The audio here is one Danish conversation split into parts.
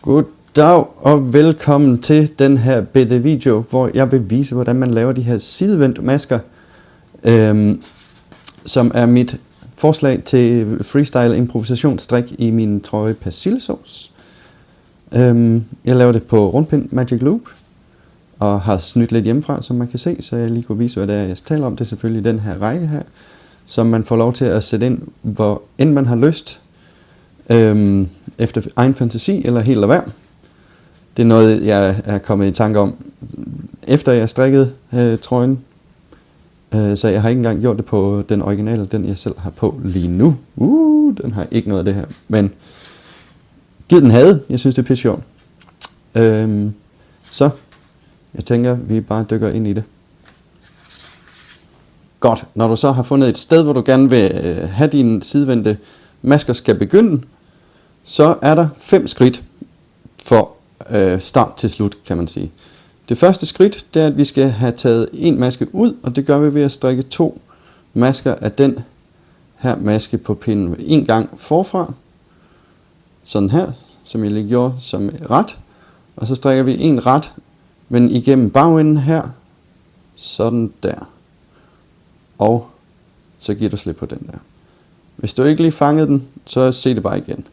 Goddag og velkommen til den her bitte video, hvor jeg vil vise, hvordan man laver de her sidevendte masker, som er mit forslag til freestyle improvisationsstrik i min trøje persillesauce. Jeg laver det på rundpind Magic Loop og har snydt lidt hjemmefra, som man kan se, så jeg lige kunne vise, hvad det er, jeg taler om. Det er selvfølgelig den her række her, som man får lov til at sætte ind, hvor end man har lyst, efter egen fantasi eller helt lade være. Det er noget, jeg er kommet i tanke om, efter jeg strikkede trøjen. Så jeg har ikke engang gjort det på den originale, den jeg selv har på lige nu. Den har ikke noget af det her, men giv den had. Jeg synes, det er pisse sjovt. Så jeg tænker, vi bare dykker ind i det. Godt, når du så har fundet et sted, hvor du gerne vil have dine sidevendte masker skal begynde, så er der 5 skridt for start til slut, kan man sige. Det første skridt, det er, at vi skal have taget en maske ud, og det gør vi ved at strikke 2 masker af den her maske på pinden en gang forfra. Sådan her, som jeg lige gjorde som ret. Og så strikker vi en ret, men igennem bagenden her, sådan der. Og så giver du slip på den der. Hvis du ikke lige fangede den, så se det bare igen.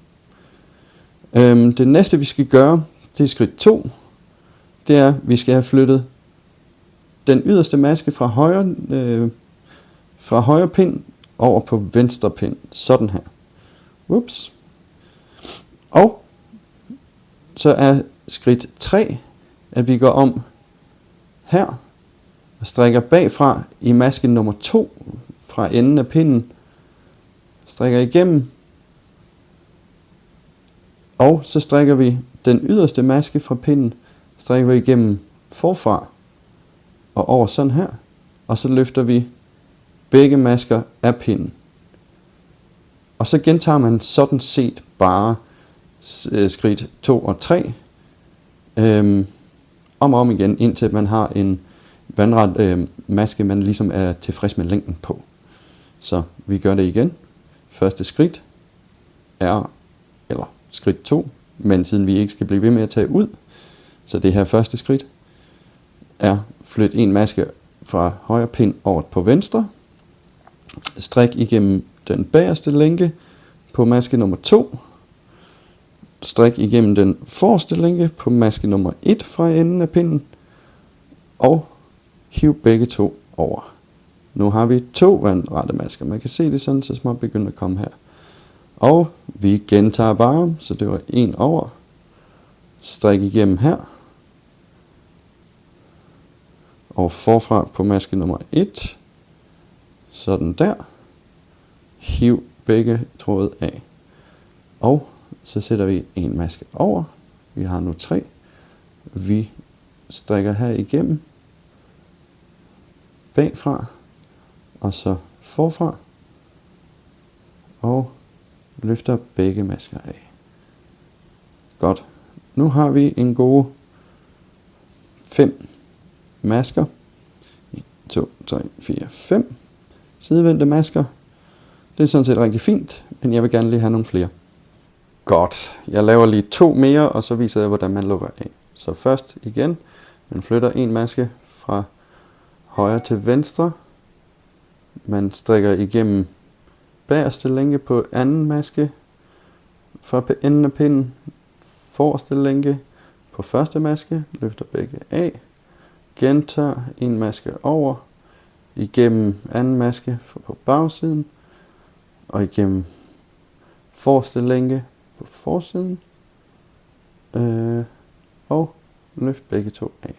Det næste vi skal gøre, det er skridt 2. Det er, at vi skal have flyttet den yderste maske fra højre pind over på venstre pind. Sådan her. Ups. Og så er skridt 3, at vi går om her og strikker bagfra i maske nummer 2 fra enden af pinden. Strikker igennem. Og så strikker vi den yderste maske fra pinden, strikker vi igennem forfra og over sådan her. Og så løfter vi begge masker af pinden. Og så gentager man sådan set bare skridt 2 og 3 om og om igen, indtil man har en vandret maske, man ligesom er tilfreds med længden på. Så vi gør det igen. Første skridt er, eller skridt 2, men siden vi ikke skal blive ved med at tage ud, så det her første skridt er flyt en maske fra højre pind over på venstre, strik igennem den bagerste lænke på maske nummer 2, strik igennem den forreste lænke på maske nummer 1 fra enden af pinden, og hiv begge 2 over. Nu har vi 2 vandrette masker. Man kan se det sådan, så småt begynder at komme her. Og vi gentager bare, så det var 1 over. Strik igennem her. Og forfra på maske nummer 1. Sådan der. Hiv begge tråde af. Og så sætter vi en maske over. Vi har nu 3. Vi strikker her igennem. Bagfra. Og så forfra. Og løfter begge masker af. Godt. Nu har vi en god 5 masker. 1, 2, 3, 4, 5 sidevendte masker. Det er sådan set rigtig fint, men jeg vil gerne lige have nogle flere. Godt. Jeg laver lige 2 mere, og så viser jeg, hvordan man lukker af. Så først igen, man flytter en maske fra højre til venstre. Man strikker igennem bagerste lænke på anden maske fra enden af pinden, forreste lænke på første maske, løfter begge af, gentager en maske over, igennem anden maske på bagsiden, og igennem forreste lænke på forsiden, og løft begge 2 af.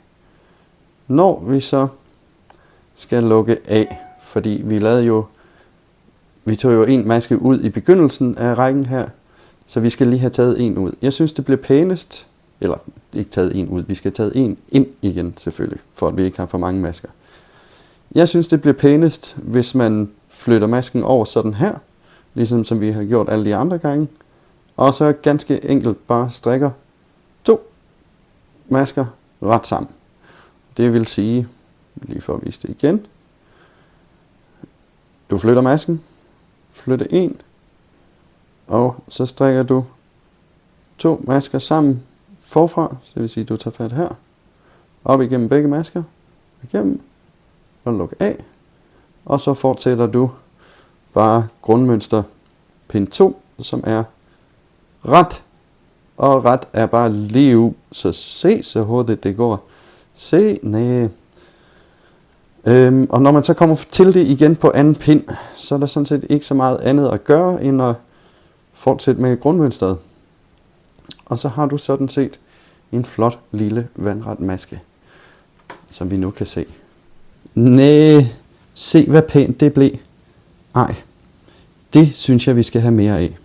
Når vi så skal lukke af, fordi vi tog jo en maske ud i begyndelsen af rækken her, så vi skal lige have taget en ud. Jeg synes, det bliver pænest, eller ikke taget en ud, vi skal have taget en ind igen selvfølgelig, for at vi ikke har for mange masker. Jeg synes, det bliver pænest, hvis man flytter masken over sådan her, ligesom som vi har gjort alle de andre gange, og så ganske enkelt bare strikker 2 masker ret sammen. Det vil sige, lige for at vise det igen, du flytter masken, flytter en, og så strikker du 2 masker sammen forfra, så det vil sige, at du tager fat her, op igennem begge masker, igennem, og luk af, og så fortsætter du bare grundmønster pin 2, som er ret, og ret er bare lige ud, så se så hurtigt det går. Se, næh. Og når man så kommer til det igen på anden pind, så er der sådan set ikke så meget andet at gøre, end at fortsætte med grundmønstret. Og så har du sådan set en flot lille vandret maske, som vi nu kan se. Næh, se hvad pænt det blev. Ej, det synes jeg vi skal have mere af.